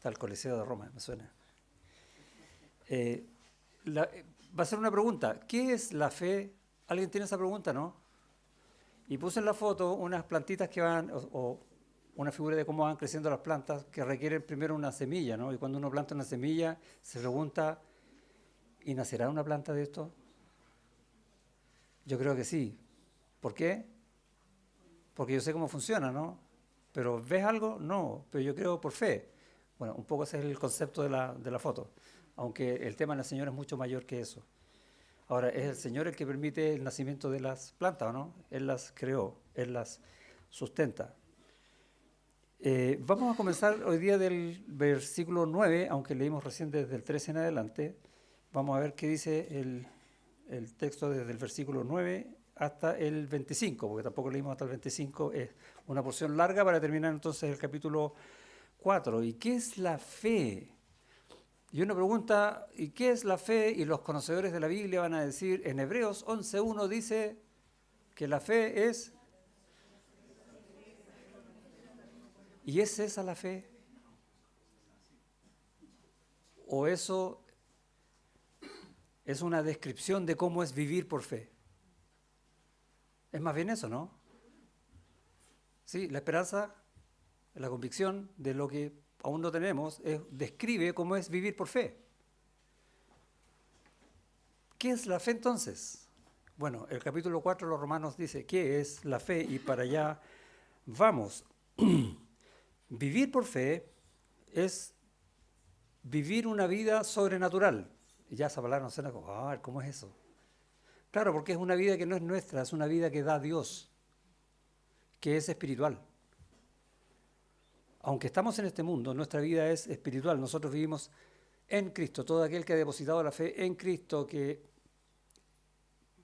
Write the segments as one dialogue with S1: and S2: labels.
S1: Está el Coliseo de Roma, me suena. Va a ser una pregunta. ¿Qué es la fe? ¿Alguien tiene esa pregunta, no? Y puse en la foto unas plantitas que van, o una figura de cómo van creciendo las plantas, que requieren primero una semilla, ¿no? Y cuando uno planta una semilla, se pregunta, ¿y nacerá una planta de esto? Yo creo que sí. ¿Por qué? Porque yo sé cómo funciona, ¿no? Pero ¿ves algo? No, pero yo creo por fe. Bueno, un poco ese es el concepto de la foto, aunque el tema del Señor es mucho mayor que eso. Ahora, es el Señor el que permite el nacimiento de las plantas, ¿o no? Él las creó, Él las sustenta. Vamos a comenzar hoy día del versículo 9, aunque leímos recién desde el 13 en adelante. Vamos a ver qué dice el texto desde el versículo 9 hasta el 25, porque tampoco leímos hasta el 25. Es una porción larga para terminar entonces el capítulo 4. ¿Y qué es la fe? Y uno pregunta, ¿y qué es la fe? Y los conocedores de la Biblia van a decir, en Hebreos 11:1 dice que la fe es... ¿Y es esa la fe? ¿O eso es una descripción de cómo es vivir por fe? Es más bien eso, ¿no? Sí, la esperanza, la convicción de lo que aún no tenemos, describe cómo es vivir por fe. ¿Qué es la fe entonces? Bueno, el capítulo 4 de los Romanos dice, ¿qué es la fe? Y para allá vamos. Vivir por fe es vivir una vida sobrenatural. Y ya esa palabra no suena como, ¿cómo es eso? Claro, porque es una vida que no es nuestra, es una vida que da Dios, que es espiritual. Aunque estamos en este mundo, nuestra vida es espiritual. Nosotros vivimos en Cristo. Todo aquel que ha depositado la fe en Cristo, que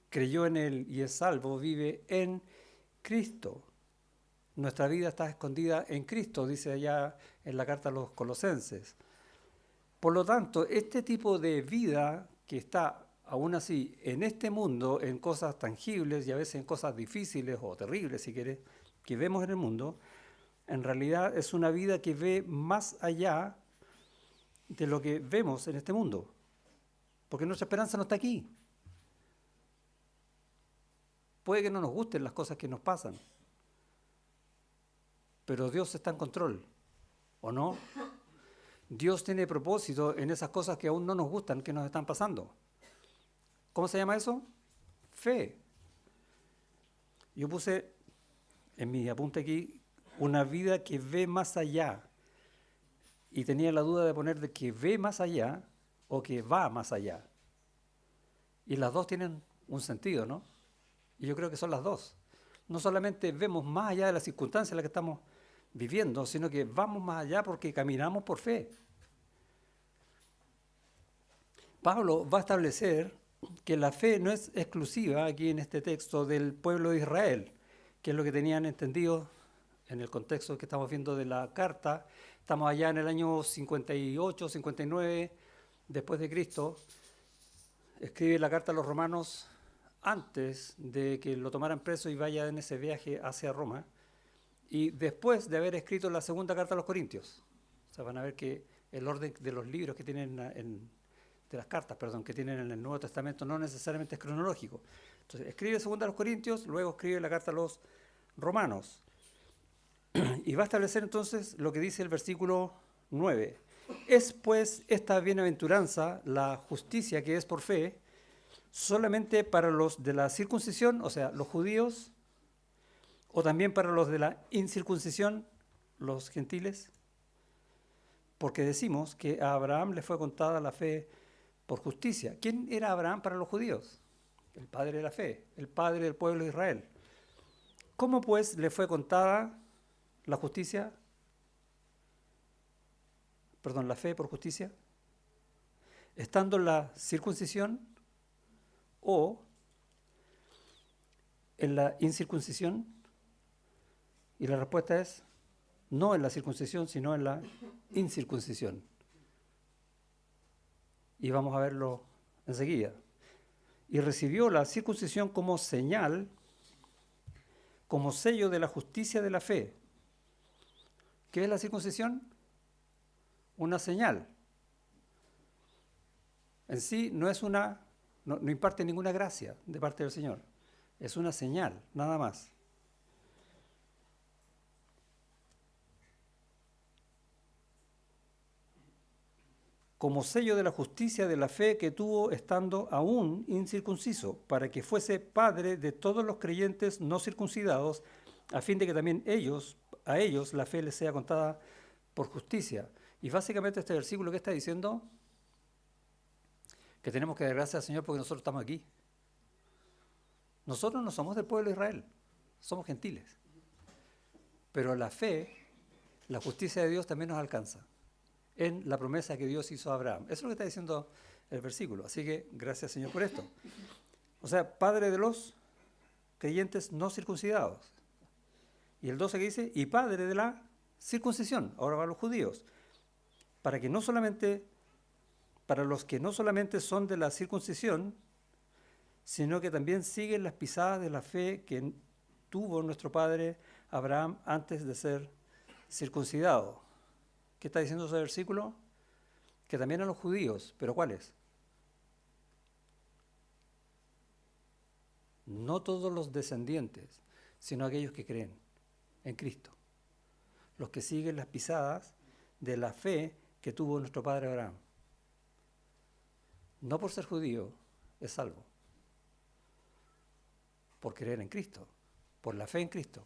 S1: creyó en Él y es salvo, vive en Cristo. Nuestra vida está escondida en Cristo, dice allá en la carta a los Colosenses. Por lo tanto, este tipo de vida que está aún así en este mundo, en cosas tangibles y a veces en cosas difíciles o terribles, si quieres, que vemos en el mundo, en realidad es una vida que ve más allá de lo que vemos en este mundo. Porque nuestra esperanza no está aquí. Puede que no nos gusten las cosas que nos pasan, pero Dios está en control, ¿o no? Dios tiene propósito en esas cosas que aún no nos gustan, que nos están pasando. ¿Cómo se llama eso? Fe. Yo puse en mi apunte aquí una vida que ve más allá. Y tenía la duda de poner de que ve más allá o que va más allá. Y las dos tienen un sentido, ¿no? Y yo creo que son las dos. No solamente vemos más allá de las circunstancias en las que estamos viviendo, sino que vamos más allá porque caminamos por fe. Pablo va a establecer que la fe no es exclusiva aquí en este texto del pueblo de Israel, que es lo que tenían entendido en el contexto que estamos viendo de la carta. Estamos allá en el año 58, 59 después de Cristo. Escribe la carta a los romanos antes de que lo tomaran preso y vaya en ese viaje hacia Roma, y después de haber escrito la segunda carta a los Corintios. O sea, van a ver que el orden de los libros que tienen de las cartas, perdón, que tienen en el Nuevo Testamento no necesariamente es cronológico. Entonces, escribe segunda a los Corintios, luego escribe la carta a los Romanos. Y va a establecer entonces lo que dice el versículo 9. Es pues esta bienaventuranza, la justicia que es por fe, solamente para los de la circuncisión, o sea, los judíos, o también para los de la incircuncisión, los gentiles, porque decimos que a Abraham le fue contada la fe por justicia. ¿Quién era Abraham para los judíos? El padre de la fe, el padre del pueblo de Israel. ¿Cómo pues le fue contada la justicia? Perdón, la fe por justicia. Estando en la circuncisión o en la incircuncisión. Y la respuesta es no en la circuncisión, sino en la incircuncisión. Y vamos a verlo enseguida. Y recibió la circuncisión como señal, como sello de la justicia de la fe. ¿Qué es la circuncisión? una señal. En sí no imparte ninguna gracia de parte del Señor. Es una señal, nada más. Como sello de la justicia de la fe que tuvo estando aún incircunciso, para que fuese padre de todos los creyentes no circuncidados, a fin de que también a ellos la fe les sea contada por justicia. Y básicamente este versículo que está diciendo que tenemos que dar gracias al Señor porque nosotros estamos aquí. Nosotros no somos del pueblo de Israel, somos gentiles. Pero la fe, la justicia de Dios también nos alcanza en la promesa que Dios hizo a Abraham. Eso es lo que está diciendo el versículo. Así que gracias, Señor, por esto. O sea, padre de los creyentes no circuncidados. Y el 12 que dice, y padre de la circuncisión, ahora van los judíos, para los que no solamente son de la circuncisión, sino que también siguen las pisadas de la fe que tuvo nuestro padre Abraham antes de ser circuncidado. ¿Qué está diciendo ese versículo? Que también a los judíos, ¿pero cuáles? No todos los descendientes, sino aquellos que creen en Cristo. Los que siguen las pisadas de la fe que tuvo nuestro padre Abraham. No por ser judío es salvo. Por creer en Cristo, por la fe en Cristo,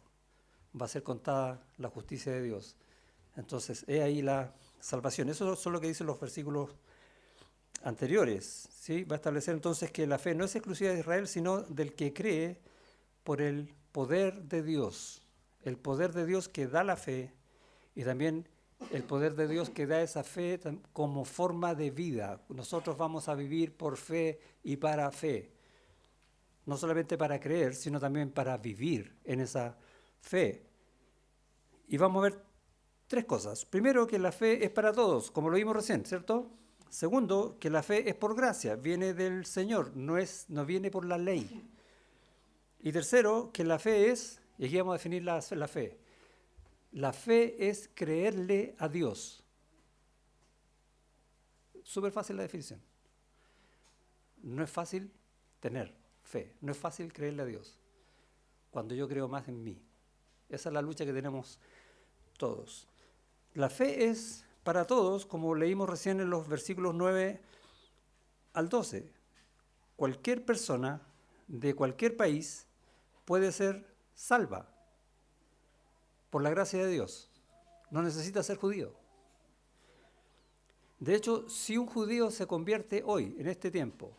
S1: va a ser contada la justicia de Dios. Entonces, he ahí la salvación. Eso es lo que dicen los versículos anteriores, ¿sí? Va a establecer entonces que la fe no es exclusiva de Israel, sino del que cree por el poder de Dios. El poder de Dios que da la fe y también el poder de Dios que da esa fe como forma de vida. Nosotros vamos a vivir por fe y para fe. No solamente para creer, sino también para vivir en esa fe. Y vamos a ver tres cosas. Primero, que la fe es para todos, como lo vimos recién, ¿cierto? Segundo, que la fe es por gracia, viene del Señor, no viene por la ley. Y tercero, que la fe es, y aquí vamos a definir la fe. La fe es creerle a Dios. Súper fácil la definición. No es fácil tener fe, no es fácil creerle a Dios cuando yo creo más en mí. Esa es la lucha que tenemos todos. La fe es para todos, como leímos recién en los versículos 9 al 12. Cualquier persona de cualquier país puede ser salva por la gracia de Dios. No necesita ser judío. De hecho, si un judío se convierte hoy, en este tiempo,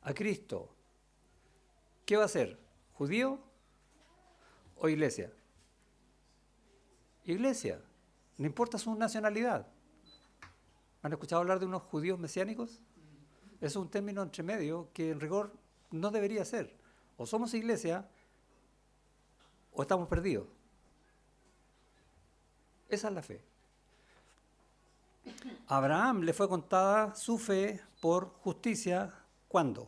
S1: a Cristo, ¿qué va a ser? ¿Judío o iglesia? Iglesia. No importa su nacionalidad. ¿Han escuchado hablar de unos judíos mesiánicos? Es un término entre medio que en rigor no debería ser. O somos iglesia o estamos perdidos. Esa es la fe. A Abraham le fue contada su fe por justicia. ¿Cuándo?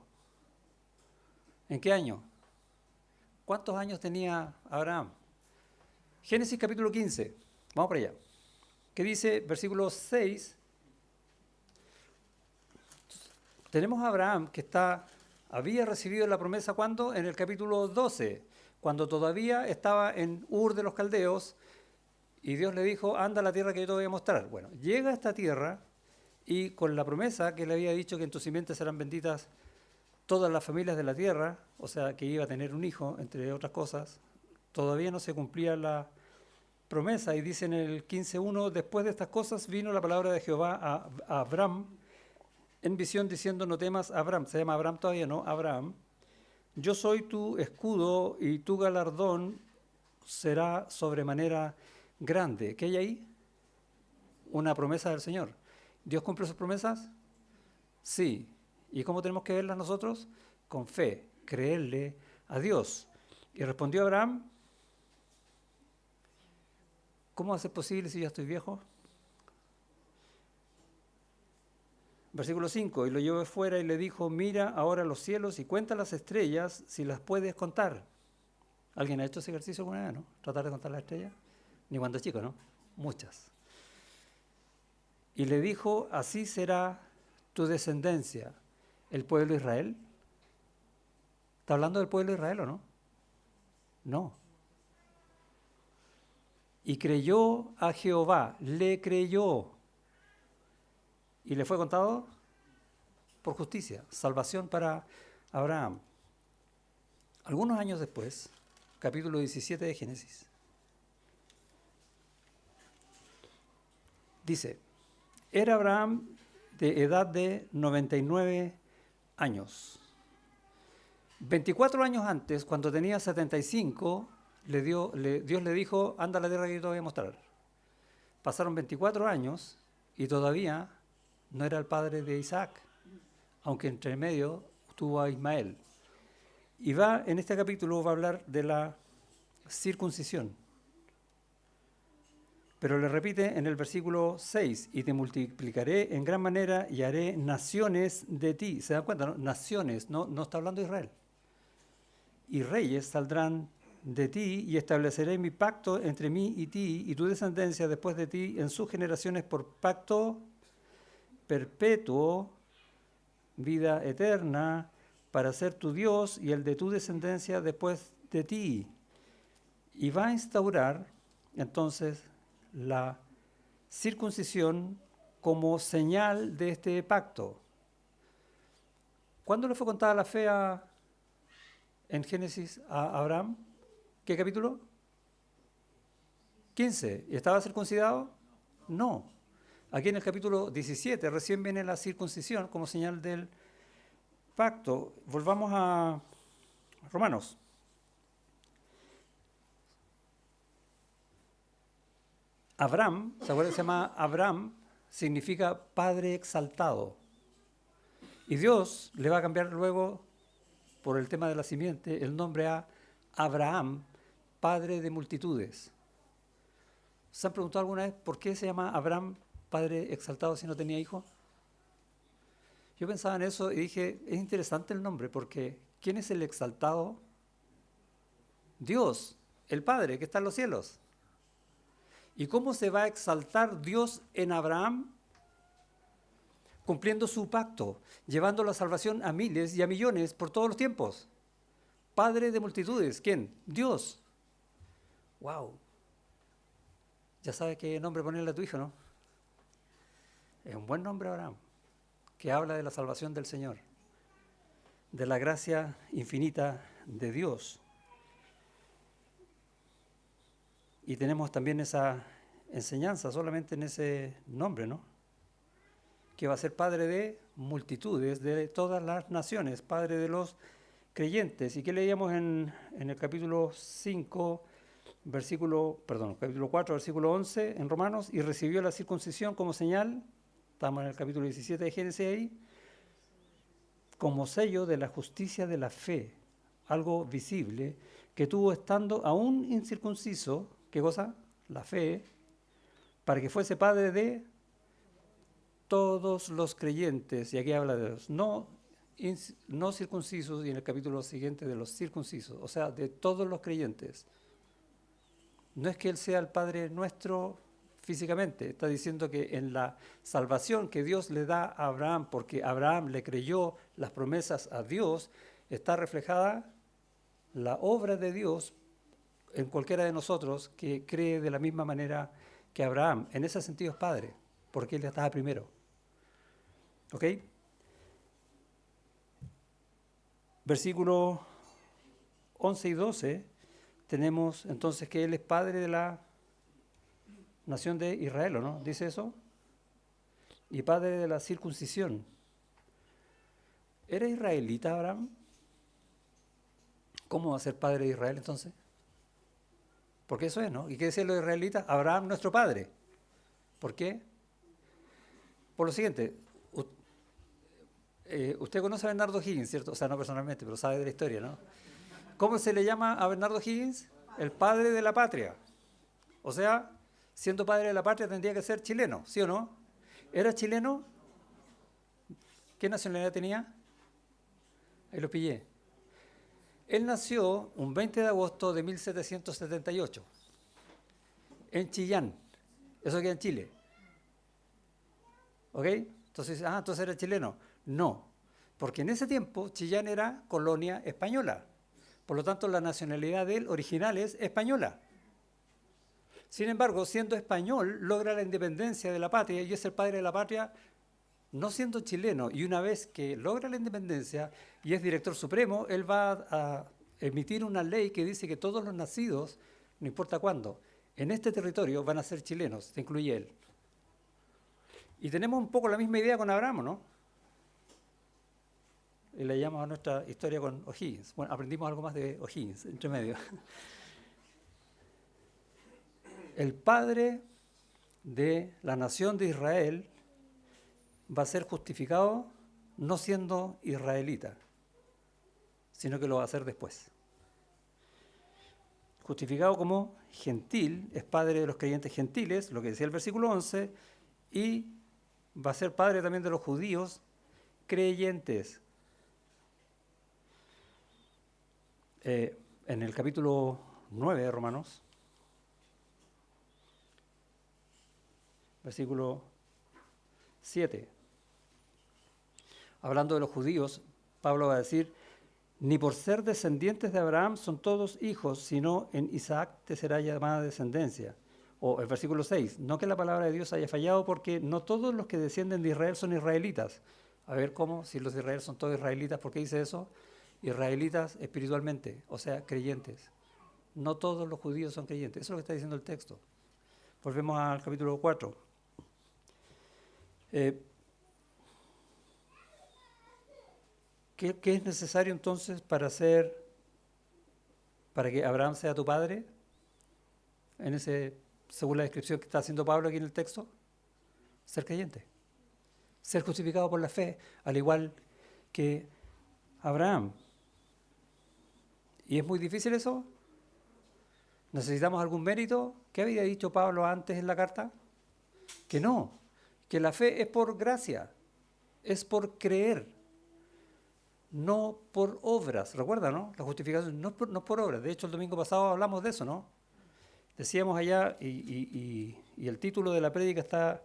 S1: ¿En qué año? ¿Cuántos años tenía Abraham? Génesis capítulo 15. Vamos para allá. ¿Qué dice? Versículo 6. Tenemos a Abraham que había recibido la promesa ¿cuándo? En el capítulo 12, cuando todavía estaba en Ur de los Caldeos y Dios le dijo, anda a la tierra que yo te voy a mostrar. Bueno, llega a esta tierra y con la promesa que le había dicho que en tu simiente serán benditas todas las familias de la tierra, o sea, que iba a tener un hijo, entre otras cosas, todavía no se cumplía la promesa y dice en el 15:1, después de estas cosas vino la palabra de Jehová a Abraham en visión diciendo, no temas, Abraham, se llama Abraham todavía, ¿no? Abraham, yo soy tu escudo y tu galardón será sobremanera grande. ¿Qué hay ahí? Una promesa del Señor. ¿Dios cumple sus promesas? Sí. ¿Y cómo tenemos que verlas nosotros? Con fe, creerle a Dios. Y respondió Abraham, ¿cómo va a ser posible si ya estoy viejo? Versículo 5, y lo llevó fuera y le dijo, mira ahora los cielos y cuenta las estrellas si las puedes contar. ¿Alguien ha hecho ese ejercicio alguna vez, no? Tratar de contar las estrellas. Ni cuando es chico, ¿no? Muchas. Y le dijo, así será tu descendencia, el pueblo de Israel. ¿Está hablando del pueblo de Israel o no? No. Y creyó a Jehová, le creyó. Y le fue contado por justicia, salvación para Abraham. Algunos años después, capítulo 17 de Génesis, dice, era Abraham de edad de 99 años. 24 años antes, cuando tenía 75, Dios le dijo, anda a la tierra que yo te voy a mostrar. Pasaron 24 años y todavía no era el padre de Isaac, aunque entre medio tuvo a Ismael. Y en este capítulo va a hablar de la circuncisión. Pero le repite en el versículo 6, y te multiplicaré en gran manera y haré naciones de ti. ¿Se dan cuenta? ¿No? Naciones, no está hablando de Israel. Y reyes saldrán de ti y estableceré mi pacto entre mí y ti y tu descendencia después de ti en sus generaciones por pacto perpetuo, vida eterna, para ser tu Dios y el de tu descendencia después de ti. Y va a instaurar entonces la circuncisión como señal de este pacto. ¿Cuándo le fue contada la fe en Génesis a Abraham? ¿Qué capítulo? 15. ¿Y estaba circuncidado? No. Aquí en el capítulo 17 recién viene la circuncisión como señal del pacto. Volvamos a Romanos. Abraham, ¿se acuerdan que se llama Abraham? Significa padre exaltado. Y Dios le va a cambiar luego, por el tema de la simiente, el nombre a Abraham, padre de multitudes. ¿Se han preguntado alguna vez por qué se llama Abraham, padre exaltado, si no tenía hijo? Yo pensaba en eso y dije, es interesante el nombre, porque ¿quién es el exaltado? Dios, el Padre que está en los cielos. ¿Y cómo se va a exaltar Dios en Abraham? Cumpliendo su pacto, llevando la salvación a miles y a millones por todos los tiempos. Padre de multitudes, ¿quién? Dios. ¡Wow! Ya sabes qué nombre ponerle a tu hijo, ¿no? Es un buen nombre, Abraham, que habla de la salvación del Señor, de la gracia infinita de Dios. Y tenemos también esa enseñanza solamente en ese nombre, ¿no? Que va a ser padre de multitudes, de todas las naciones, padre de los creyentes. ¿Y qué leíamos en el capítulo 5, capítulo 4, versículo 11 en Romanos? Y recibió la circuncisión como señal, estamos en el capítulo 17 de Génesis ahí, como sello de la justicia de la fe, algo visible, que tuvo estando aún incircunciso. ¿Qué cosa? La fe, para que fuese padre de todos los creyentes. Y aquí habla de los no circuncisos y en el capítulo siguiente de los circuncisos, o sea, de todos los creyentes. No es que Él sea el Padre nuestro físicamente, está diciendo que en la salvación que Dios le da a Abraham, porque Abraham le creyó las promesas a Dios, está reflejada la obra de Dios en cualquiera de nosotros que cree de la misma manera que Abraham. En ese sentido es padre, porque él ya estaba primero. ¿Ok? Versículos 11 y 12, tenemos entonces que él es padre de la nación de Israel, ¿o no? ¿Dice eso? Y padre de la circuncisión. ¿Era israelita Abraham? ¿Cómo va a ser padre de Israel entonces? Porque eso es, ¿no? ¿Y qué dicen los israelitas? Abraham, nuestro padre. ¿Por qué? Por lo siguiente, usted conoce a Bernardo Higgins, ¿cierto? O sea, no personalmente, pero sabe de la historia, ¿no? ¿Cómo se le llama a Bernardo Higgins? El padre de la patria. O sea, siendo padre de la patria tendría que ser chileno, ¿sí o no? ¿Era chileno? ¿Qué nacionalidad tenía? Ahí lo pillé. Él nació un 20 de agosto de 1778 en Chillán, eso queda en Chile. ¿Ok? Entonces, entonces era chileno. No, porque en ese tiempo Chillán era colonia española. Por lo tanto, la nacionalidad de él original es española. Sin embargo, siendo español, logra la independencia de la patria y es el padre de la patria no siendo chileno. Y una vez que logra la independencia y es director supremo, él va a emitir una ley que dice que todos los nacidos, no importa cuándo, en este territorio van a ser chilenos, se incluye él. Y tenemos un poco la misma idea con Abraham, ¿no? Y le llamamos a nuestra historia con O'Higgins. Bueno, aprendimos algo más de O'Higgins, entre medio. El padre de la nación de Israel va a ser justificado no siendo israelita, sino que lo va a hacer después. Justificado como gentil, es padre de los creyentes gentiles, lo que decía el versículo 11, y va a ser padre también de los judíos creyentes. En el capítulo 9 de Romanos, versículo 7, hablando de los judíos, Pablo va a decir, ni por ser descendientes de Abraham son todos hijos, sino en Isaac te será llamada descendencia. O el versículo 6, no que la palabra de Dios haya fallado porque no todos los que descienden de Israel son israelitas. A ver cómo, si los de Israel son todos israelitas, ¿por qué dice eso? Israelitas espiritualmente, o sea, creyentes. No todos los judíos son creyentes, eso es lo que está diciendo el texto. Volvemos al capítulo 4. ¿Qué es necesario entonces para que Abraham sea tu padre? Según la descripción que está haciendo Pablo aquí en el texto, ser creyente. Ser justificado por la fe, al igual que Abraham. ¿Y es muy difícil eso? ¿Necesitamos algún mérito? ¿Qué había dicho Pablo antes en la carta? Que no, que la fe es por gracia, es por creer, no por obras. Recuerda, ¿no? La justificación no es por obras. De hecho, el domingo pasado hablamos de eso, ¿no? Decíamos allá, y el título de la prédica está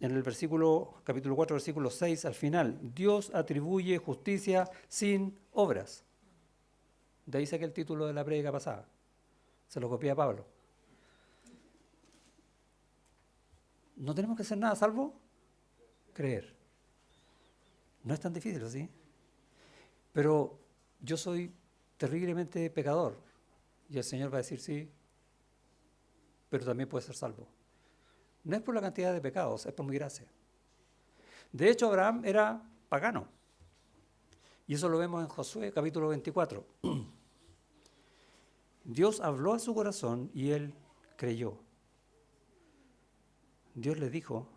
S1: en el capítulo 4, versículo 6, al final. Dios atribuye justicia sin obras. De ahí saqué el título de la prédica pasada. Se lo copié a Pablo. No tenemos que hacer nada salvo creer. No es tan difícil, ¿sí? Pero yo soy terriblemente pecador. Y el Señor va a decir sí, pero también puede ser salvo. No es por la cantidad de pecados, es por mi gracia. De hecho, Abraham era pagano. Y eso lo vemos en Josué, capítulo 24. Dios habló a su corazón y él creyó. Dios le dijo,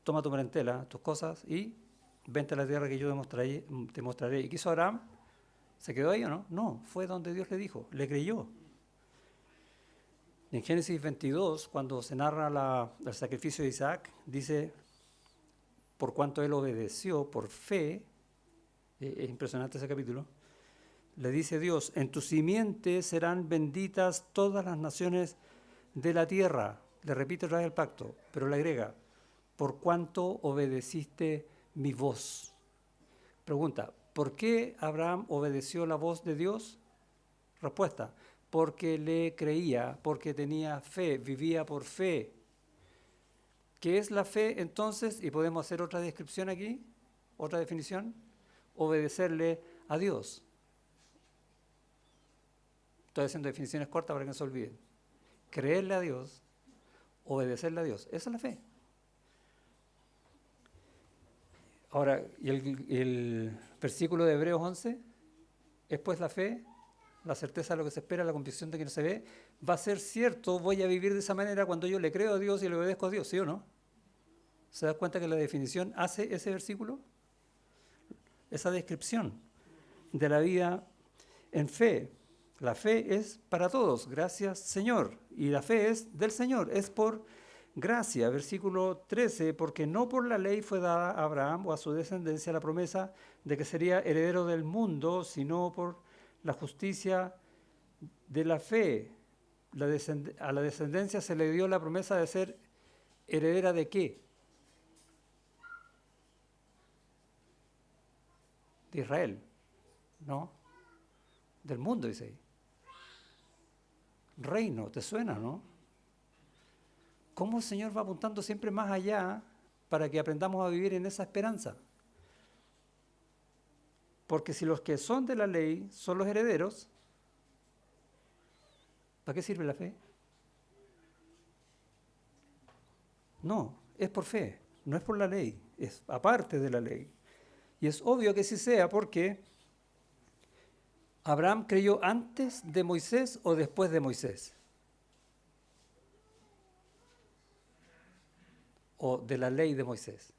S1: toma tu parentela, tus cosas y vente a la tierra que yo te mostraré. ¿Y qué hizo Abraham? ¿Se quedó ahí o no? No, fue donde Dios le dijo, le creyó. En Génesis 22, cuando se narra el sacrificio de Isaac, dice, por cuanto él obedeció por fe, es impresionante ese capítulo, le dice Dios, en tu simiente serán benditas todas las naciones de la tierra. Le repite otra vez el pacto, pero le agrega, por cuanto obedeciste mi voz. Pregunta, ¿por qué Abraham obedeció la voz de Dios? Respuesta, porque le creía, porque tenía fe, vivía por fe. ¿Qué es la fe entonces? Y podemos hacer otra descripción aquí, otra definición, obedecerle a Dios. Estoy haciendo definiciones cortas para que no se olviden. Creerle a Dios, obedecerle a Dios. Esa es la fe. Ahora, y el versículo de Hebreos 11, es pues la fe, la certeza de lo que se espera, la convicción de que no se ve, va a ser cierto, voy a vivir de esa manera cuando yo le creo a Dios y le obedezco a Dios, ¿sí o no? ¿Se da cuenta que la definición hace ese versículo? Esa descripción de la vida en fe. La fe es para todos, gracias Señor. Y la fe es del Señor, es por gracia. Versículo 13, porque no por la ley fue dada a Abraham o a su descendencia la promesa de que sería heredero del mundo, sino por la justicia de la fe. A la descendencia se le dio la promesa de ser ¿Heredera de qué? De Israel, ¿no? Del mundo, dice ahí. Reino, ¿te suena, no? ¿Cómo el Señor va apuntando siempre más allá para que aprendamos a vivir en esa esperanza? Porque si los que son de la ley son los herederos, ¿para qué sirve la fe? No, es por fe, no es por la ley, es aparte de la ley. Y es obvio que sí sea porque Abraham creyó antes de Moisés o después de Moisés. O de la ley de Moisés.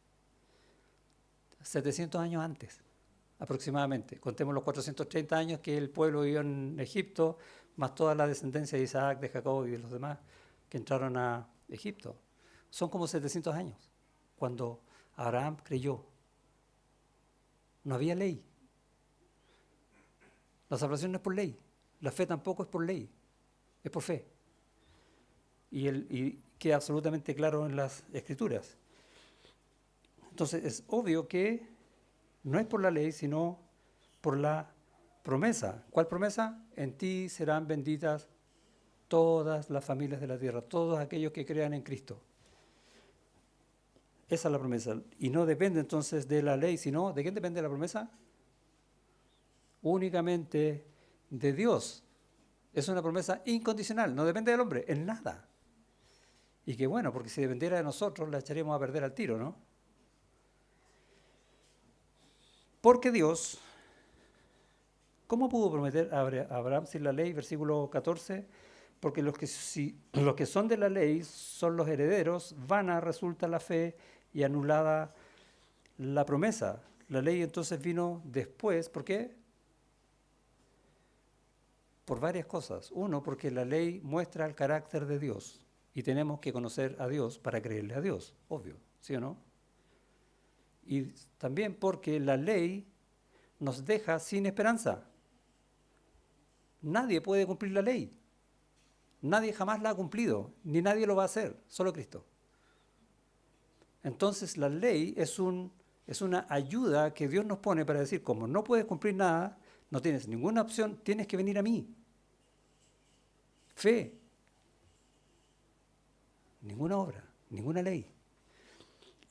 S1: 700 años antes, aproximadamente. Contemos los 430 años que el pueblo vivió en Egipto, más toda la descendencia de Isaac, de Jacob y de los demás que entraron a Egipto. Son como 700 años, cuando Abraham creyó. No había ley. La salvación no es por ley. La fe tampoco es por ley. Es por fe. Y queda absolutamente claro en las Escrituras. Entonces es obvio que no es por la ley, sino por la promesa. ¿Cuál promesa? En ti serán benditas todas las familias de la tierra, todos aquellos que crean en Cristo. Esa es la promesa. Y no depende entonces de la ley, sino ¿de quién depende la promesa? Únicamente de Dios. Es una promesa incondicional, no depende del hombre, en nada. Y que bueno, porque si dependiera de nosotros la echaríamos a perder al tiro, ¿no? Porque Dios, ¿cómo pudo prometer a Abraham sin la ley? Versículo 14, porque los que son de la ley son los herederos, vana resulta la fe y anulada la promesa. La ley entonces vino después, ¿por qué? Por varias cosas. Uno, porque la ley muestra el carácter de Dios y tenemos que conocer a Dios para creerle a Dios, obvio, ¿sí o no? Y también porque la ley nos deja sin esperanza. Nadie puede cumplir la ley. Nadie jamás la ha cumplido, ni nadie lo va a hacer, solo Cristo. Entonces la ley es una ayuda que Dios nos pone para decir, como no puedes cumplir nada, no tienes ninguna opción, tienes que venir a mí. Fe. Ninguna obra, ninguna ley.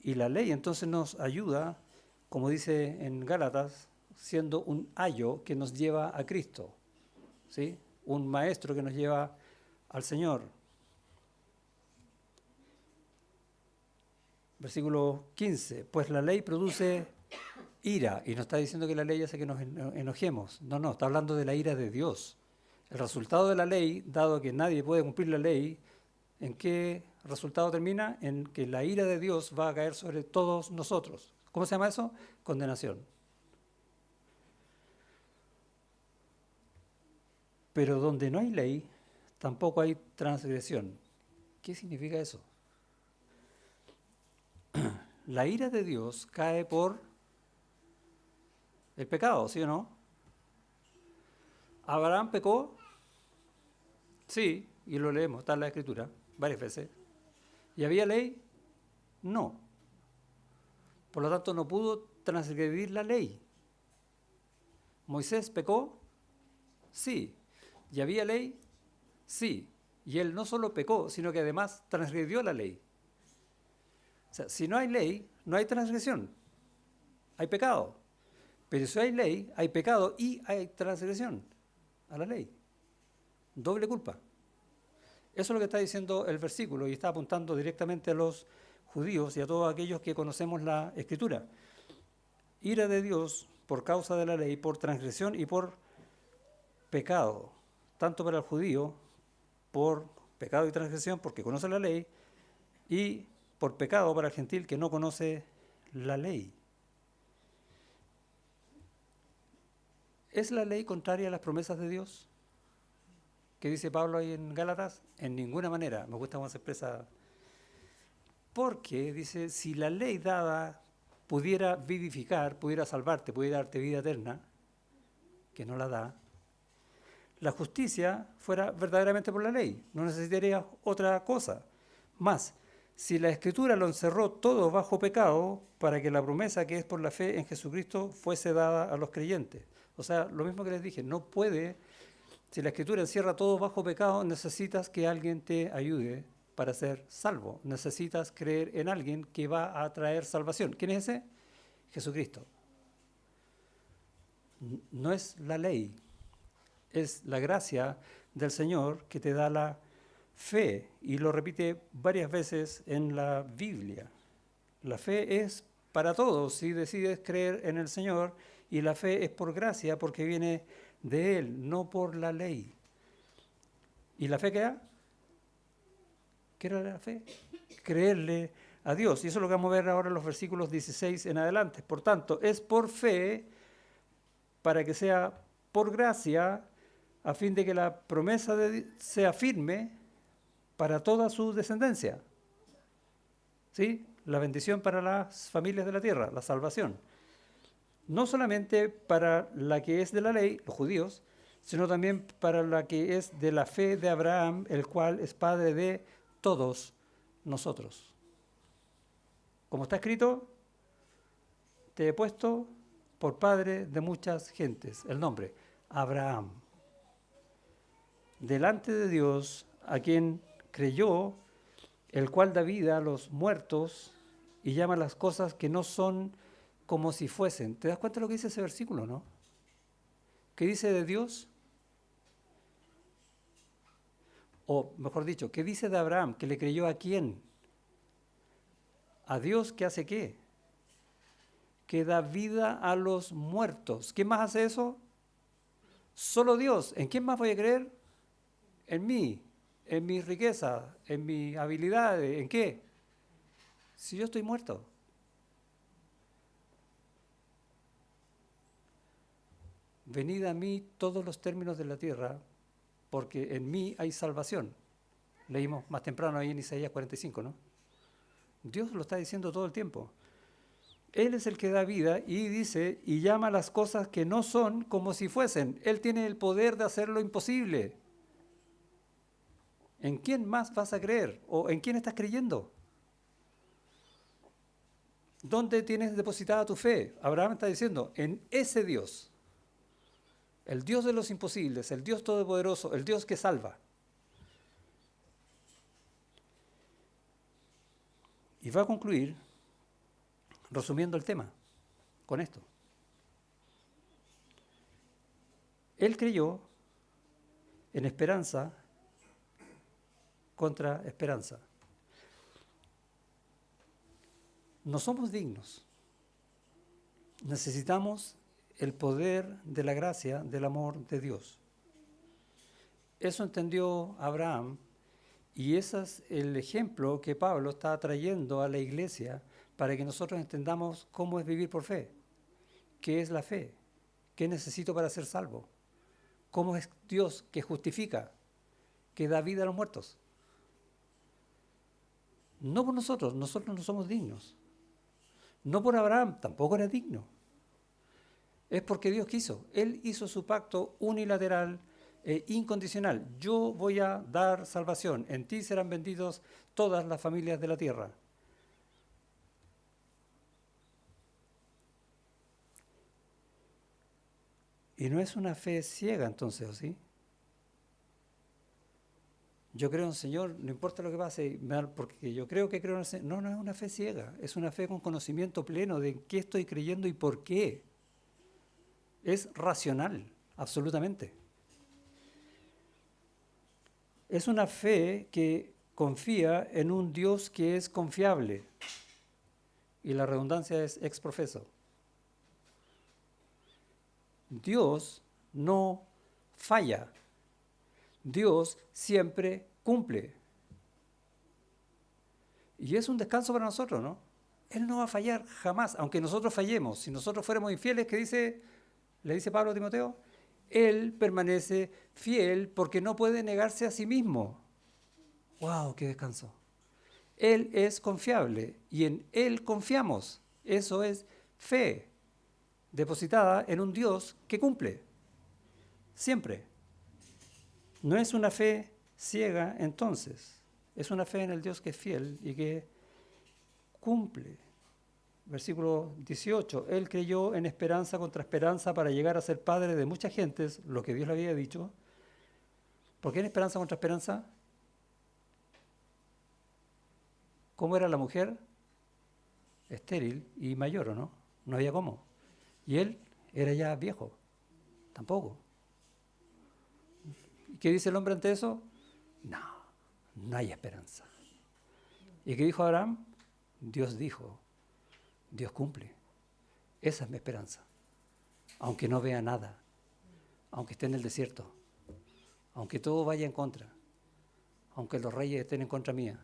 S1: Y la ley entonces nos ayuda, como dice en Gálatas, siendo un ayo que nos lleva a Cristo, ¿sí? Un maestro que nos lleva al Señor. Versículo 15, pues la ley produce ira, y no está diciendo que la ley hace que nos enojemos, no, está hablando de la ira de Dios. El resultado de la ley, dado que nadie puede cumplir la ley, ¿en qué resultado termina? En que la ira de Dios va a caer sobre todos nosotros. ¿Cómo se llama eso? Condenación. Pero donde no hay ley, tampoco hay transgresión. ¿Qué significa eso? La ira de Dios cae por el pecado, ¿sí o no? ¿Abraham pecó? Sí, y lo leemos, está en la Escritura, varias veces. ¿Y había ley? No. Por lo tanto, no pudo transgredir la ley. ¿Moisés pecó? Sí. ¿Y había ley? Sí. Y él no solo pecó, sino que además transgredió la ley. O sea, si no hay ley, no hay transgresión. Hay pecado. Pero si hay ley, hay pecado y hay transgresión a la ley. Doble culpa. Eso es lo que está diciendo el versículo y está apuntando directamente a los judíos y a todos aquellos que conocemos la Escritura. Ira de Dios por causa de la ley, por transgresión y por pecado, tanto para el judío, por pecado y transgresión, porque conoce la ley, y por pecado para el gentil que no conoce la ley. ¿Es la ley contraria a las promesas de Dios? ¿Qué dice Pablo ahí en Gálatas? En ninguna manera. Me gusta cómo se expresa. Porque, dice, si la ley dada pudiera vivificar, pudiera salvarte, pudiera darte vida eterna, que no la da, la justicia fuera verdaderamente por la ley. No necesitaría otra cosa. Más, Si la Escritura lo encerró todo bajo pecado, para que la promesa que es por la fe en Jesucristo fuese dada a los creyentes. O sea, lo mismo que les dije, no puede, si la Escritura encierra todo bajo pecado, necesitas que alguien te ayude para ser salvo. Necesitas creer en alguien que va a traer salvación. ¿Quién es ese? Jesucristo. No es la ley, es la gracia del Señor que te da la fe, y lo repite varias veces en la Biblia. La fe es para todos si decides creer en el Señor, y la fe es por gracia porque viene de Él, no por la ley. ¿Y la fe qué era? ¿Qué era la fe? Creerle a Dios. Y eso es lo que vamos a ver ahora en los versículos 16 en adelante. Por tanto, es por fe para que sea por gracia, a fin de que la promesa sea firme para toda su descendencia. ¿Sí? La bendición para las familias de la tierra, la salvación. No solamente para la que es de la ley, los judíos, sino también para la que es de la fe de Abraham, el cual es padre de todos nosotros. Como está escrito, te he puesto por padre de muchas gentes. El nombre, Abraham. Delante de Dios, a quien creyó, el cual da vida a los muertos y llama las cosas que no son como si fuesen. ¿Te das cuenta de lo que dice ese versículo, no? ¿Qué dice de Dios? O mejor dicho, ¿qué dice de Abraham? ¿Que le creyó a quién? ¿A Dios que hace qué? Que da vida a los muertos. ¿Quién más hace eso? Solo Dios. ¿En quién más voy a creer? En mí, en mi riqueza, en mis habilidades. ¿En qué? Si yo estoy muerto. Venid a mí todos los términos de la tierra, porque en mí hay salvación. Leímos más temprano ahí en Isaías 45, ¿no? Dios lo está diciendo todo el tiempo. Él es el que da vida y dice y llama las cosas que no son como si fuesen. Él tiene el poder de hacer lo imposible. ¿En quién más vas a creer? ¿O en quién estás creyendo? ¿Dónde tienes depositada tu fe? Abraham está diciendo, en ese Dios. El Dios de los imposibles, el Dios todopoderoso, el Dios que salva. Y va a concluir resumiendo el tema con esto. Él creyó en esperanza contra esperanza. No somos dignos. Necesitamos el poder de la gracia, del amor de Dios. Eso entendió Abraham, y ese es el ejemplo que Pablo está trayendo a la iglesia para que nosotros entendamos cómo es vivir por fe. ¿Qué es la fe? ¿Qué necesito para ser salvo? ¿Cómo es Dios que justifica, que da vida a los muertos? No por nosotros no somos dignos. No por Abraham, tampoco era digno. Es porque Dios quiso. Él hizo su pacto unilateral e incondicional. Yo voy a dar salvación. En ti serán benditos todas las familias de la tierra. Y no es una fe ciega entonces, ¿o sí? Yo creo en el Señor, no importa lo que pase, porque yo creo que creo en el Señor. No, no es una fe ciega, es una fe con conocimiento pleno de en qué estoy creyendo y por qué. Es racional, absolutamente. Es una fe que confía en un Dios que es confiable. Y la redundancia es ex profeso. Dios no falla. Dios siempre cumple. Y es un descanso para nosotros, ¿no? Él no va a fallar jamás, aunque nosotros fallemos. Si nosotros fuéramos infieles, le dice Pablo a Timoteo, Él permanece fiel porque no puede negarse a sí mismo. ¡Wow! ¡Qué descanso! Él es confiable y en Él confiamos. Eso es fe depositada en un Dios que cumple. Siempre. No es una fe ciega entonces. Es una fe en el Dios que es fiel y que cumple. Versículo 18, él creyó en esperanza contra esperanza para llegar a ser padre de muchas gentes, lo que Dios le había dicho. ¿Por qué en esperanza contra esperanza? ¿Cómo era la mujer? Estéril y mayor, ¿o no? No había cómo. Y él era ya viejo. Tampoco. ¿Y qué dice el hombre ante eso? No, no hay esperanza. ¿Y qué dijo Abraham? Dios dijo, Dios cumple. Esa es mi esperanza. Aunque no vea nada, aunque esté en el desierto, aunque todo vaya en contra, aunque los reyes estén en contra mía,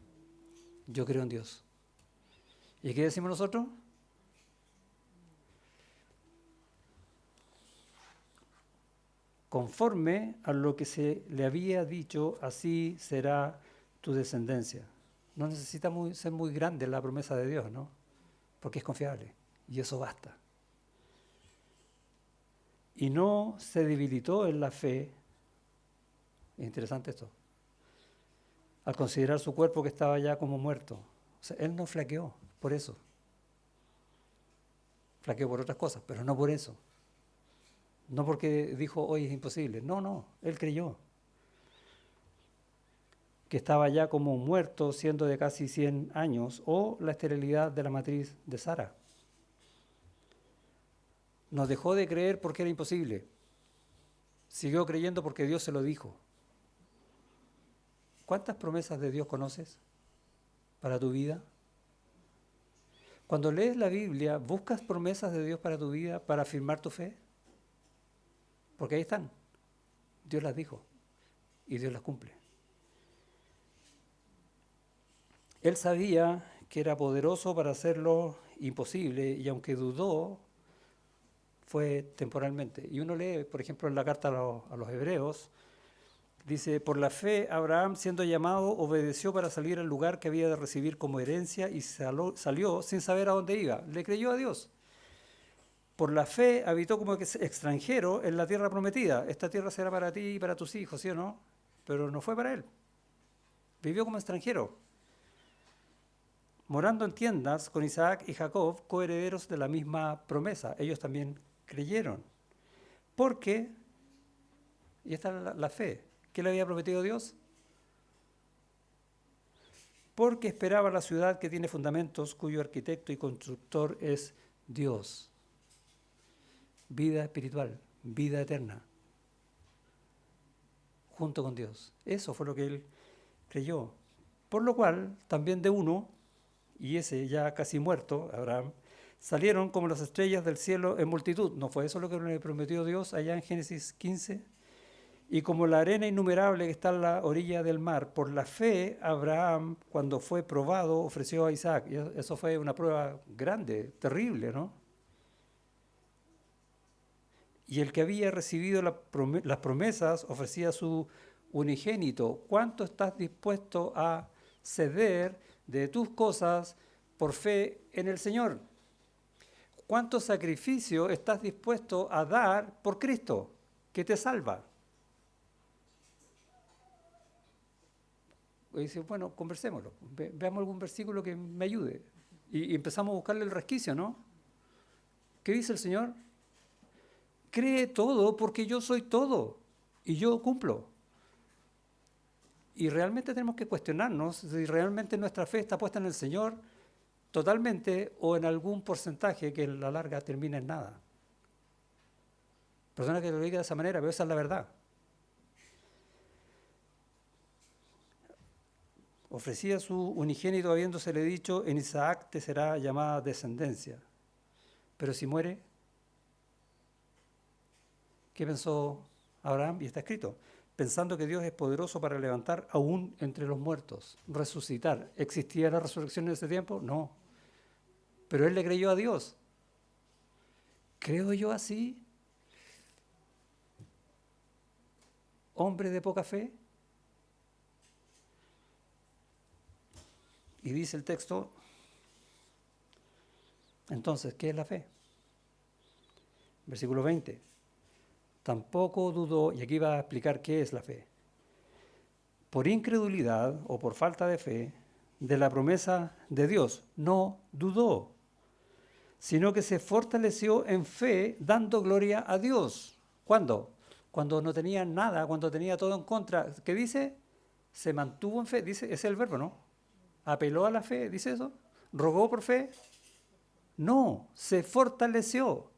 S1: yo creo en Dios. ¿Y qué decimos nosotros? Conforme a lo que se le había dicho, así será tu descendencia. No necesita ser muy grande la promesa de Dios, ¿no? Porque es confiable y eso basta. Y no se debilitó en la fe, es interesante esto, al considerar su cuerpo que estaba ya como muerto. O sea, él no flaqueó por eso. Flaqueó por otras cosas, pero no por eso. No porque dijo, hoy es imposible. No, él creyó que estaba ya como muerto, siendo de casi 100 años, o la esterilidad de la matriz de Sara. No dejó de creer porque era imposible. Siguió creyendo porque Dios se lo dijo. ¿Cuántas promesas de Dios conoces para tu vida? Cuando lees la Biblia, ¿buscas promesas de Dios para tu vida para afirmar tu fe? Porque ahí están. Dios las dijo y Dios las cumple. Él sabía que era poderoso para hacerlo imposible y aunque dudó, fue temporalmente. Y uno lee, por ejemplo, en la carta a los Hebreos, dice, por la fe Abraham, siendo llamado, obedeció para salir al lugar que había de recibir como herencia y salió sin saber a dónde iba. Le creyó a Dios. Por la fe habitó como extranjero en la tierra prometida. Esta tierra será para ti y para tus hijos, ¿sí o no? Pero no fue para él. Vivió como extranjero, morando en tiendas con Isaac y Jacob, coherederos de la misma promesa. Ellos también creyeron. Porque, y esta es la fe, ¿qué le había prometido Dios? Porque esperaba la ciudad que tiene fundamentos, cuyo arquitecto y constructor es Dios. Vida espiritual, vida eterna, junto con Dios. Eso fue lo que él creyó. Por lo cual, también de uno, y ese ya casi muerto, Abraham, salieron como las estrellas del cielo en multitud. ¿No fue eso lo que le prometió Dios allá en Génesis 15? Y como la arena innumerable que está a la orilla del mar, por la fe, Abraham, cuando fue probado, ofreció a Isaac. Y eso fue una prueba grande, terrible, ¿no? Y el que había recibido las promesas ofrecía a su unigénito. ¿Cuánto estás dispuesto a ceder de tus cosas por fe en el Señor? ¿Cuánto sacrificio estás dispuesto a dar por Cristo, que te salva? Y dice, bueno, conversémoslo, veamos algún versículo que me ayude. Y empezamos a buscarle el resquicio, ¿no? ¿Qué dice el Señor? Cree todo porque yo soy todo y yo cumplo. Y realmente tenemos que cuestionarnos si realmente nuestra fe está puesta en el Señor totalmente o en algún porcentaje que a la larga termina en nada. Persona que lo diga de esa manera, pero esa es la verdad. Ofrecía su unigénito habiéndosele dicho, en Isaac te será llamada descendencia. Pero si muere, ¿qué pensó Abraham? Y está escrito, pensando que Dios es poderoso para levantar aún entre los muertos, resucitar. ¿Existía la resurrección en ese tiempo? No. Pero él le creyó a Dios. ¿Creo yo así? ¿Hombre de poca fe? Y dice el texto, entonces, ¿qué es la fe? Versículo 20. Tampoco dudó, y aquí va a explicar qué es la fe. por incredulidad o por falta de fe de la promesa de Dios. No dudó, sino que se fortaleció en fe dando gloria a Dios. ¿Cuándo? Cuando no tenía nada, cuando tenía todo en contra. ¿Qué dice? Se mantuvo en fe, dice, ese es el verbo, ¿no? Apeló a la fe, dice eso. ¿Rogó por fe? No, se fortaleció.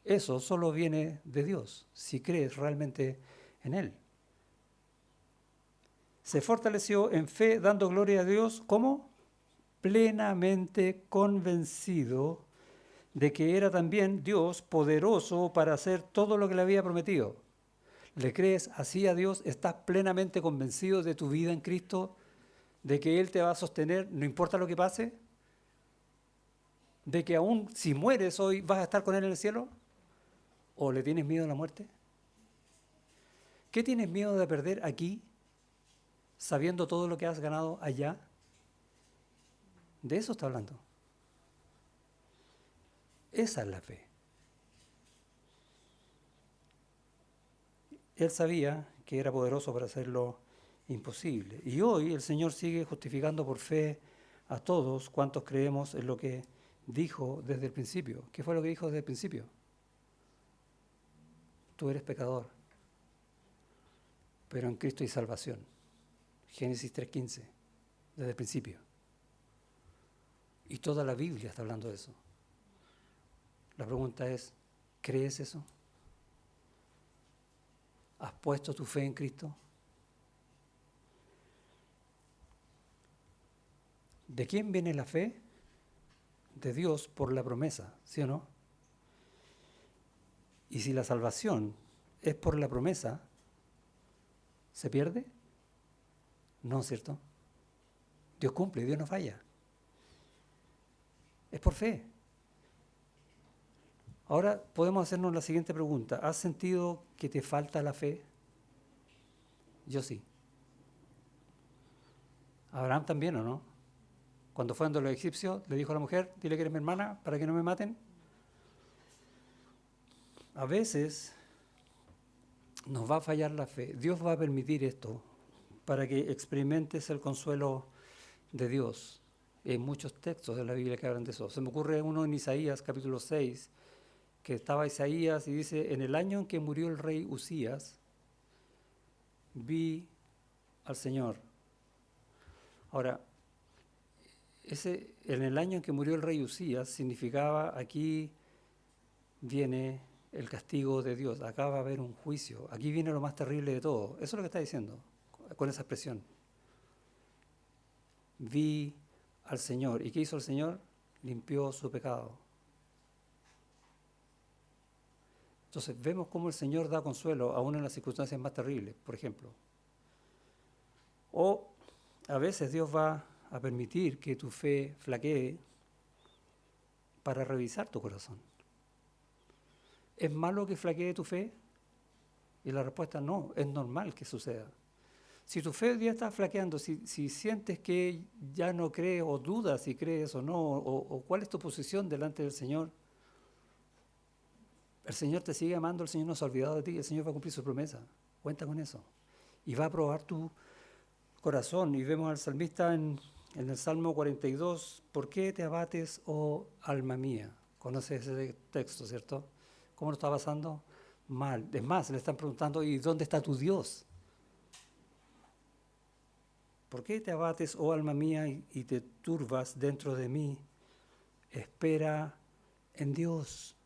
S1: Eso solo viene de Dios, si crees realmente en Él. Se fortaleció en fe dando gloria a Dios, ¿cómo? Plenamente convencido de que era también Dios poderoso para hacer todo lo que le había prometido. ¿Le crees así a Dios? ¿Estás plenamente convencido de tu vida en Cristo? ¿De que Él te va a sostener no importa lo que pase? ¿De que aún si mueres hoy vas a estar con Él en el cielo? ¿O le tienes miedo a la muerte? ¿Qué tienes miedo de perder aquí, sabiendo todo lo que has ganado allá? De eso está hablando. Esa es la fe. Él sabía que era poderoso para hacer lo imposible. Y hoy el Señor sigue justificando por fe a todos cuantos creemos en lo que dijo desde el principio. ¿Qué fue lo que dijo desde el principio? Tú eres pecador, pero en Cristo hay salvación. Génesis 3:15, desde el principio. Y toda la Biblia está hablando de eso. La pregunta es, ¿crees eso? ¿Has puesto tu fe en Cristo? ¿De quién viene la fe? De Dios por la promesa, ¿sí o no? Y si la salvación es por la promesa, ¿se pierde? No, ¿cierto? Dios cumple, Dios no falla. Es por fe. Ahora podemos hacernos la siguiente pregunta. ¿Has sentido que te falta la fe? Yo sí. Abraham también, ¿o no? Cuando fue ante los egipcios, le dijo a la mujer, dile que eres mi hermana para que no me maten. A veces nos va a fallar la fe. Dios va a permitir esto para que experimentes el consuelo de Dios. Hay muchos textos de la Biblia que hablan de eso. Se me ocurre uno en Isaías, capítulo 6, que estaba Isaías y dice, en el año en que murió el rey Usías, vi al Señor. Ahora, en el año en que murió el rey Usías significaba aquí viene el castigo de Dios, acá va a haber un juicio, aquí viene lo más terrible de todo. Eso es lo que está diciendo con esa expresión. Vi al Señor. ¿Y qué hizo el Señor? Limpió su pecado. Entonces vemos cómo el Señor da consuelo aún en las circunstancias más terribles, por ejemplo. O a veces Dios va a permitir que tu fe flaquee para revisar tu corazón. ¿Es malo que flaquee tu fe? Y la respuesta no, es normal que suceda. Si tu fe ya está flaqueando, si sientes que ya no crees o dudas si crees o no, o cuál es tu posición delante del Señor, el Señor te sigue amando, el Señor no se ha olvidado de ti, el Señor va a cumplir su promesa. Cuenta con eso. Y va a probar tu corazón. Y vemos al salmista en el Salmo 42, ¿por qué te abates, oh alma mía? Conoces ese texto, ¿cierto? ¿Cómo lo está pasando? Mal. Es más, le están preguntando, ¿y dónde está tu Dios? ¿Por qué te abates, oh alma mía, y te turbas dentro de mí? Espera en Dios,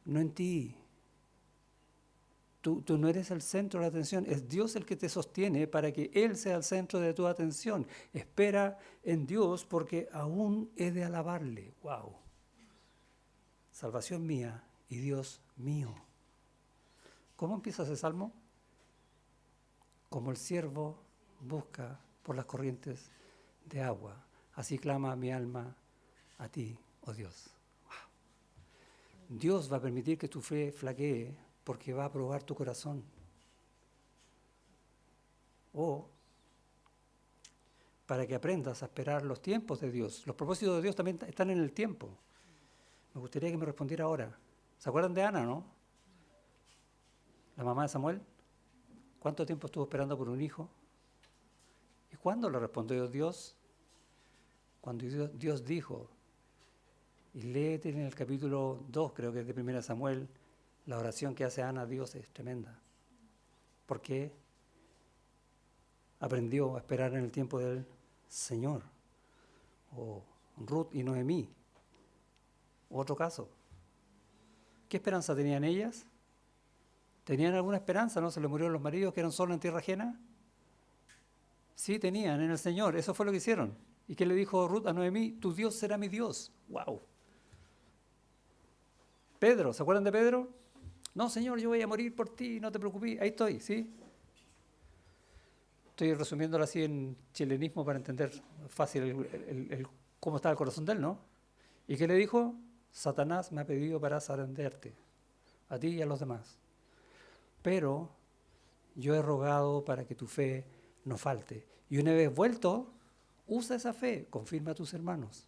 S1: no en ti. Tú no eres el centro de la atención, es Dios el que te sostiene para que Él sea el centro de tu atención. Espera en Dios porque aún he de alabarle. ¡Wow! Salvación mía y Dios mío. ¿Cómo empieza ese salmo? Como el siervo busca por las corrientes de agua, así clama mi alma a ti, oh Dios. ¡Wow! Dios va a permitir que tu fe flaquee porque va a probar tu corazón. O para que aprendas a esperar los tiempos de Dios. Los propósitos de Dios también están en el tiempo. Me gustaría que me respondiera ahora. ¿Se acuerdan de Ana, no? La mamá de Samuel. ¿Cuánto tiempo estuvo esperando por un hijo? ¿Y cuándo le respondió Dios? Cuando Dios dijo, y léete en el capítulo 2, creo que es de 1 Samuel, la oración que hace Ana a Dios es tremenda. Porque aprendió a esperar en el tiempo del Señor. O Ruth y Noemí. Otro caso. ¿Qué esperanza tenían ellas? ¿Tenían alguna esperanza? ¿No se les murieron los maridos que eran solos en tierra ajena? Sí, tenían en el Señor. Eso fue lo que hicieron. ¿Y qué le dijo Ruth a Noemí? Tu Dios será mi Dios. ¡Wow! Pedro, ¿se acuerdan de Pedro? No, Señor, yo voy a morir por ti, no te preocupes. Ahí estoy, ¿sí? Estoy resumiéndolo así en chilenismo para entender fácil cómo estaba el corazón de él, ¿no? ¿Y qué le dijo? Satanás me ha pedido para zaranderte, a ti y a los demás. Pero yo he rogado para que tu fe no falte. Y una vez vuelto, usa esa fe, confirma a tus hermanos.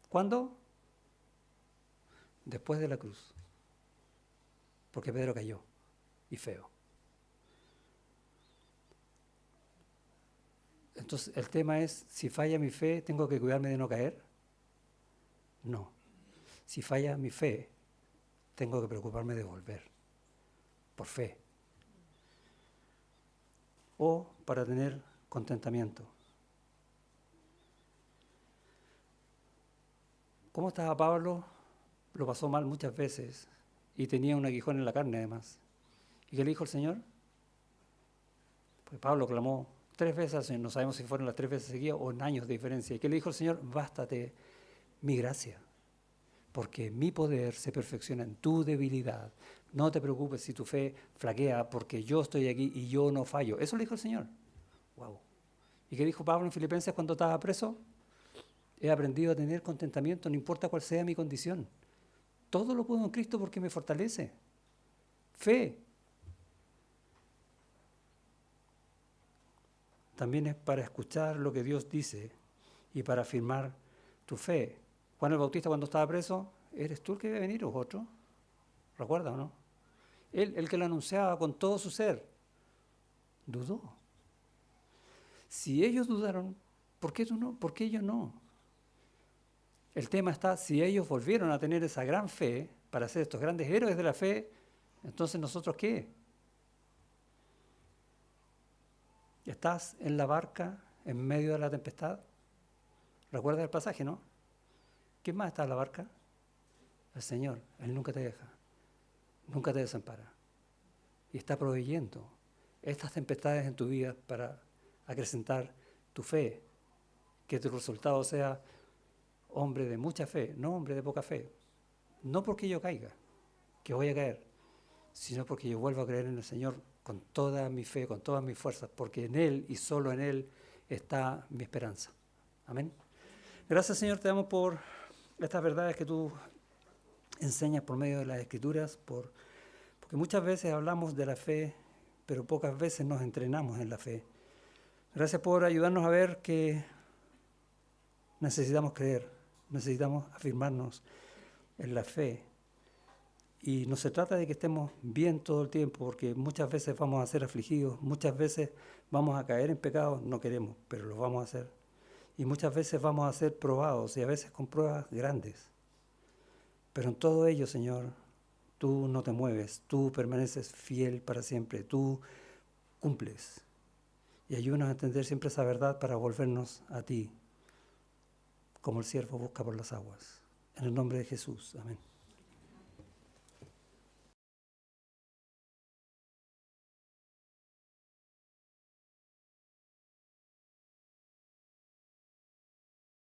S1: ¿Cuándo? Después de la cruz. Porque Pedro cayó, y feo. Entonces, el tema es, si falla mi fe, ¿tengo que cuidarme de no caer? No. Si falla mi fe, tengo que preocuparme de volver, por fe. O para tener contentamiento. ¿Cómo estaba Pablo? Lo pasó mal muchas veces y tenía un aguijón en la carne además. ¿Y qué le dijo el Señor? Pues Pablo clamó 3 veces al Señor, no sabemos si fueron las 3 veces seguidas o en años de diferencia. ¿Y qué le dijo el Señor? Bástate mi gracia, porque mi poder se perfecciona en tu debilidad. No te preocupes si tu fe flaquea, porque yo estoy aquí y yo no fallo. Eso le dijo el Señor. Wow. ¿Y qué dijo Pablo en Filipenses cuando estaba preso? He aprendido a tener contentamiento, no importa cuál sea mi condición. Todo lo puedo en Cristo porque me fortalece. Fe. También es para escuchar lo que Dios dice y para afirmar tu fe. Juan el Bautista cuando estaba preso, ¿eres tú el que debe venir o otro? ¿Recuerda o no? Él, el que lo anunciaba con todo su ser, dudó. Si ellos dudaron, ¿por qué tú no? ¿Por qué yo no? El tema está, si ellos volvieron a tener esa gran fe para ser estos grandes héroes de la fe, entonces ¿nosotros qué? ¿Estás en la barca en medio de la tempestad? ¿Recuerdas el pasaje, no? ¿Quién más está en la barca? El Señor. Él nunca te deja, nunca te desampara. Y está proveyendo estas tempestades en tu vida para acrecentar tu fe, que tu resultado sea hombre de mucha fe, no hombre de poca fe. No porque yo caiga, que voy a caer, sino porque yo vuelvo a creer en el Señor con toda mi fe, con todas mis fuerzas, porque en Él y solo en Él está mi esperanza. Amén. Gracias, Señor, te damos por estas verdades que tú enseñas por medio de las Escrituras, porque muchas veces hablamos de la fe, pero pocas veces nos entrenamos en la fe. Gracias por ayudarnos a ver que necesitamos creer, necesitamos afirmarnos en la fe. Y no se trata de que estemos bien todo el tiempo, porque muchas veces vamos a ser afligidos, muchas veces vamos a caer en pecado, no queremos, pero lo vamos a hacer. Y muchas veces vamos a ser probados, y a veces con pruebas grandes. Pero en todo ello, Señor, tú no te mueves, tú permaneces fiel para siempre, tú cumples. Y ayúdanos a entender siempre esa verdad para volvernos a ti, como el siervo busca por las aguas. En el nombre de Jesús. Amén.